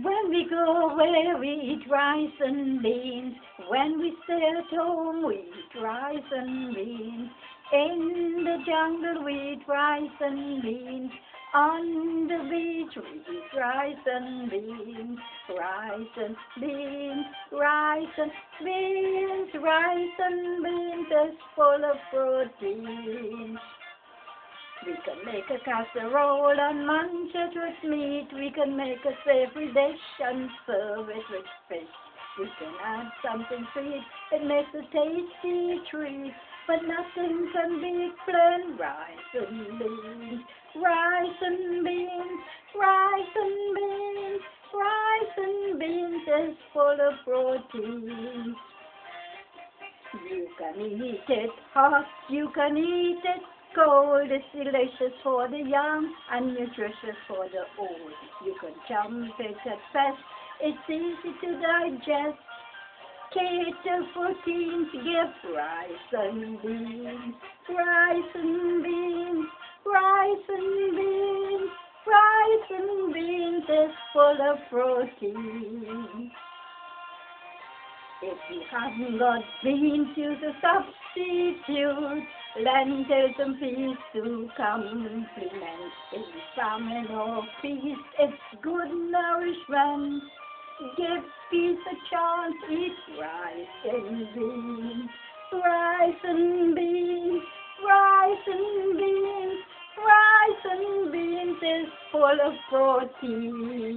When we go where we eat rice and beans, when we stay at home we eat rice and beans. In the jungle we eat rice and beans. On the beach we eat rice and beans. Rice and beans, rice and beans, rice and beans is full of protein. We can make a casserole and munch it with meat. We can make a savory dish and serve it with fish. We can add something sweet, it makes a tasty treat. But nothing can beat plain rice and beans. Rice and beans, rice and beans, rice and beans is full of protein. You can eat it hot, you can eat it cold. It's delicious for the young and nutritious for the old. You can jump it at fast, it's easy to digest. Cater for teens, give rice and beans, rice and beans, rice and beans, rice and beans is full of protein. If you haven't got beans, use a substitute. Lentils and peas to complement. In famine or feast, it's good nourishment. Give peas a chance, eat rice and beans. Rice and beans, rice and beans, rice and beans is full of protein.